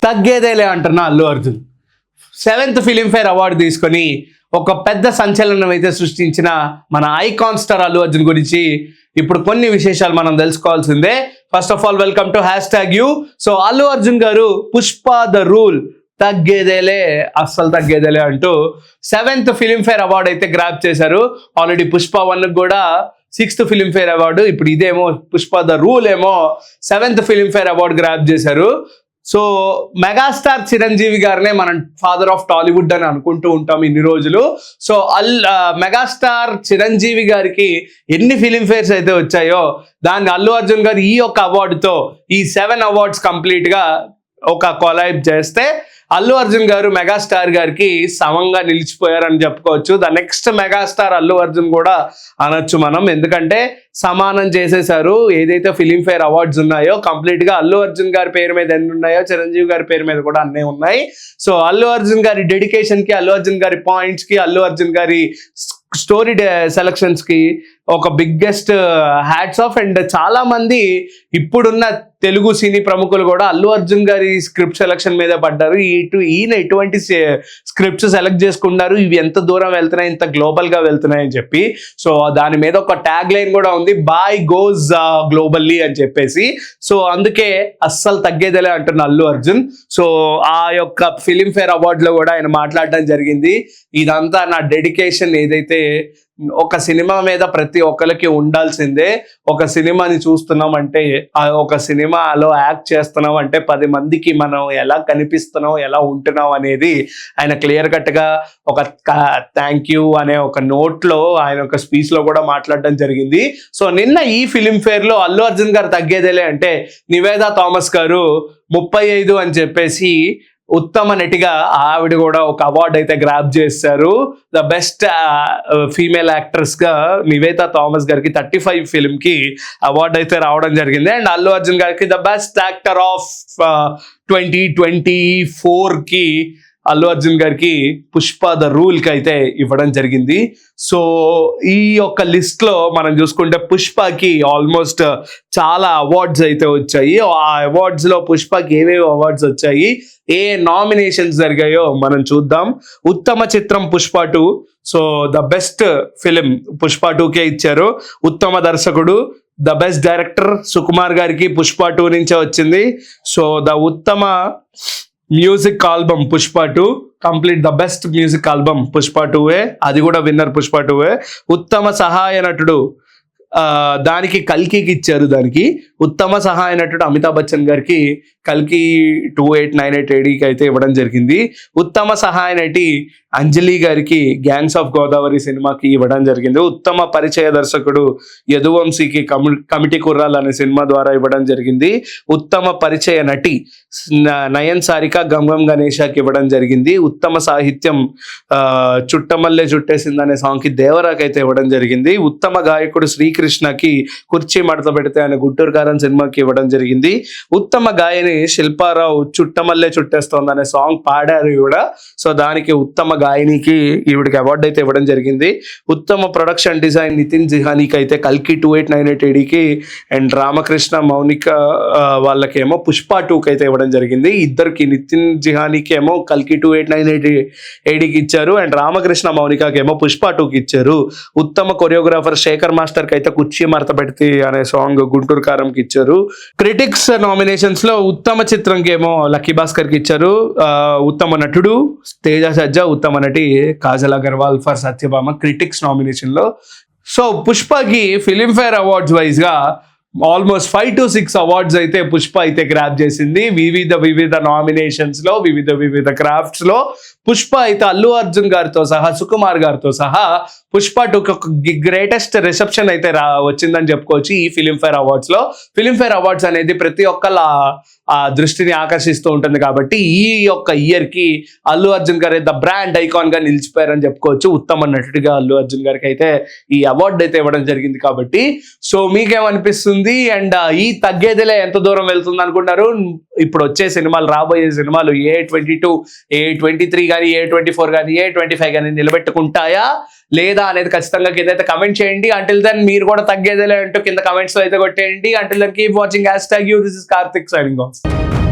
తగ్గేదేలే అంటున్న Allu Arjun 7th Filmfare award తీసుకొని ఒక పెద్ద సంచలనం అయితే సృష్టించిన మన ఐకాన్ స్టార్ అల్లు అర్జున్ గురించి ఇప్పుడు కొన్ని విశేషాలు మనం తెలుసుకోవాల్సిందే. First of all welcome to #you. So Allu Arjun garu Pushpa the rule తగ్గేదేలే అస్సలు తగ్గేదేలే అంటూ 7th ఫిలింఫేర్ అవార్డు అయితే గ్రాప్ చేశారు. ఆల్రెడీ పుష్ప 1 కూడా 6th ఫిలింఫేర్ అవార్డు, ఇప్పుడు ఇదేమో పుష్ప ద రూల్ ఏమో 7th ఫిలింఫేర్ అవార్డు గ్రాప్ చేశారు. సో మెగాస్టార్ చిరంజీవి గారినే మనం ఫాదర్ ఆఫ్ టాలీవుడ్ అని అనుకుంటూ ఉంటాం ఇన్ని రోజులు. సో మెగాస్టార్ చిరంజీవి గారికి ఎన్ని ఫిలింఫేర్స్ అయితే వచ్చాయో దాన్ని అల్లు అర్జున్ గారు ఈ యొక్క అవార్డుతో ఈ 7 అవార్డ్స్ కంప్లీట్ గా ఒక కొలైబ్ చేస్తే అల్లు అర్జున్ గారు మెగాస్టార్ గారికి సమంగా నిలిచిపోయారని చెప్పుకోవచ్చు. The next megastar Allu Arjun కూడా అనొచ్చు మనం, ఎందుకంటే సమానం చేసేసారు. ఏదైతే ఫిలింఫేర్ అవార్డ్స్ ఉన్నాయో కంప్లీట్ గా అల్లు అర్జున్ గారి పేరు మీద ఎన్ని ఉన్నాయో చిరంజీవి గారి పేరు మీద కూడా అన్నీ ఉన్నాయి. సో అల్లు అర్జున్ గారి డెడికేషన్ కి, అల్లు అర్జున్ గారి పాయింట్స్ కి, అల్లు అర్జున్ గారి స్టోరీ సెలక్షన్స్ కి ఒక బిగ్గెస్ట్ హ్యాట్స్ ఆఫ్. అండ్ చాలా మంది ఇప్పుడున్న తెలుగు సినీ ప్రముఖులు కూడా అల్లు అర్జున్ గారి స్క్రిప్ట్ సెలక్షన్ మీద పడ్డారు. ఈయన ఎటువంటి స్క్రిప్ట్స్ సెలెక్ట్ చేసుకున్నారు, ఇవి ఎంత దూరం వెళ్తున్నాయి, ఇంత గ్లోబల్ గా వెళ్తున్నాయి అని చెప్పి. సో దాని మీద ఒక ట్యాగ్ లైన్ కూడా ఉంది, బాయ్ గోస్ గ్లోబల్లీ అని చెప్పేసి. సో అందుకే అస్సలు తగ్గేదేలే అంటున్న అల్లు అర్జున్. సో ఆ యొక్క ఫిలింఫేర్ అవార్డ్ లో కూడా ఆయన మాట్లాడడం జరిగింది, ఇదంతా నా డెడికేషన్. ఏదైతే ఒక సినిమా మీద ప్రతి ఒక్కరికి ఉండాల్సిందే. ఒక సినిమాని చూస్తున్నాం అంటే, ఒక సినిమాలో యాక్ట్ చేస్తున్నాం అంటే 10 మందికి మనం ఎలా కనిపిస్తున్నాం, ఎలా ఉంటున్నాం అనేది ఆయన క్లియర్ కట్ గా ఒక థ్యాంక్ యూ అనే ఒక నోట్ లో ఆయన ఒక స్పీచ్ లో కూడా మాట్లాడడం జరిగింది. సో నిన్న ఈ ఫిలింఫేర్ లో అల్లు అర్జున్ గారు తగ్గేదేలే అంటే నివేదా థామస్ గారు 35 అని చెప్పేసి ఉత్తమ నటిగా ఆవిడ కూడా ఒక అవార్డు అయితే గ్రాప్ చేశారు. ద బెస్ట్ ఫీమేల్ యాక్ట్రెస్ గా నివేదా థామస్ గారికి 35 ఫిల్మ్ కి అవార్డు అయితే రావడం జరిగింది. అండ్ అల్లు అర్జున్ గారికి ద బెస్ట్ యాక్టర్ ఆఫ్ 2024 కి అల్లు అర్జున్ గారికి పుష్ప ద రూల్ కి అయితే ఇవ్వడం జరిగింది. సో ఈ యొక్క లిస్ట్ లో మనం చూసుకుంటే పుష్పకి ఆల్మోస్ట్ చాలా అవార్డ్స్ అయితే వచ్చాయి. ఆ అవార్డ్స్ లో పుష్పకి ఏవేవి అవార్డ్స్ వచ్చాయి, ఏ నామినేషన్స్ జరిగాయో మనం చూద్దాం. ఉత్తమ చిత్రం Pushpa 2, so the best film Pushpa 2కే ఇచ్చారు. ఉత్తమ దర్శకుడు, ద బెస్ట్ డైరెక్టర్ సుకుమార్ గారికి పుష్ప 2 నుంచే వచ్చింది. సో ద ఉత్తమ music album Pushpa 2, complete the best music album Pushpa 2ఏ, అది కూడా విన్నర్ పుష్ప 2ఏ. ఉత్తమ సహాయ నటుడు దానికి కల్కికి ఇచ్చారు. దానికి ఉత్తమ సహాయ నటుడు అమితాబ్ బచ్చన్ గారికి కల్కి 2898 ADకి అయితే ఇవ్వడం జరిగింది. ఉత్తమ సహాయ నటి అంజలి గారికి గ్యాంగ్స్ ఆఫ్ గోదావరి సినిమాకి ఇవ్వడం జరిగింది. ఉత్తమ పరిచయ దర్శకుడు యదువంశీకి కమిటీ కుర్రాల్ అనే సినిమా ద్వారా ఇవ్వడం జరిగింది. ఉత్తమ పరిచయ నటి నయన్ సారిక గంగం గణేశాకి ఇవ్వడం జరిగింది. ఉత్తమ సాహిత్యం చుట్టమల్లె చుట్టేసింది అనే సాంగ్ కి దేవరాకి అయితే ఇవ్వడం జరిగింది. ఉత్తమ గాయకుడు శ్రీకృష్ణకి కుర్చీ మడత పెడితే అనే గుంటూరు కారం సినిమాకి ఇవ్వడం జరిగింది. ఉత్తమ గాయని శిల్పారావు చుట్టమల్లె చుట్టేస్తోంది అనే సాంగ్ పాడారు ఈవిడ. సో దానికి ఉత్తమ గాయనికి ఈవిడికి అవార్డు అయితే ఇవ్వడం జరిగింది. ఉత్తమ ప్రొడక్షన్ డిజైన్ నితిన్ జిహానీకి అయితే కల్కి 2898 ADకి, అండ్ రామకృష్ణ మౌనిక వాళ్ళకేమో పుష్ప 2కి అయితే ఇవ్వడం జరిగింది. ఇద్దరికి నితిన్ జిహానీకి ఏమో కల్కి 2898 ADకి ఇచ్చారు, అండ్ రామకృష్ణ మౌనికకి ఏమో పుష్ప 2కి ఇచ్చారు. ఉత్తమ కొరియోగ్రాఫర్ శేఖర్ మాస్టర్ కి అయితే కుర్చీ మడత పెడితే అనే సాంగ్ గుంటూరు కారంకి ఇచ్చారు. క్రిటిక్స్ నామినేషన్స్ లో ఉత్తమ చిత్రంకి ఏమో లక్కీ భాస్కర్ కి ఇచ్చారు. ఉత్తమ నటుడు తేజ సజ్జా, ఉత్తమ నటి Kajal Agarwal for Satyabhama critics nomination లో. సో పుష్పకి ఫిలింఫేర్ అవార్డ్స్ వైజ్ గా ఆల్మోస్ట్ 5 to 6 అవార్డ్స్ అయితే పుష్ప అయితే గ్రాప్ చేసింది. వివిధ నామినేషన్స్ లో, వివిధ క్రాఫ్ట్స్ లో పుష్ప అయితే అల్లు అర్జున్ గారితో సహా, సుకుమార్ గారితో సహా పుష్ప 2కి ఒక గ్రేటెస్ట్ రిసెప్షన్ అయితే వచ్చిందని చెప్పుకోవచ్చు ఈ ఫిలింఫేర్ అవార్డ్స్ లో. ఫిలింఫేర్ అవార్డ్స్ అనేది ప్రతి ఒక్కళ్ళ దృష్టిని ఆకర్షిస్తూ ఉంటుంది కాబట్టి ఈ యొక్క ఇయర్ కి అల్లు అర్జున్ గారు ద బ్రాండ్ ఐకాన్ గా నిలిచిపోయారని చెప్పుకోవచ్చు. ఉత్తమ నటుడిగా అల్లు అర్జున్ గారికి అయితే ఈ అవార్డు అయితే ఇవ్వడం జరిగింది కాబట్టి. సో మీకేమనిపిస్తుంది, అండ్ ఈ తగ్గేదిలే ఎంత దూరం వెళ్తుంది అనుకుంటారు? ఇప్పుడు వచ్చే సినిమాలు, రాబోయే సినిమాలు A22, A23 కానీ, A24 కానీ, A25 కానీ నిలబెట్టుకుంటాయా లేదా అనేది ఖచ్చితంగా కింద అయితే కమెంట్ చేయండి. అంటిల్ దెన్ మీరు కూడా తగ్గేదేలే అంటూ కింద కమెంట్స్ లో అయితే కొట్టేయండి. Until then keep watching #you. This is Karthik signing off.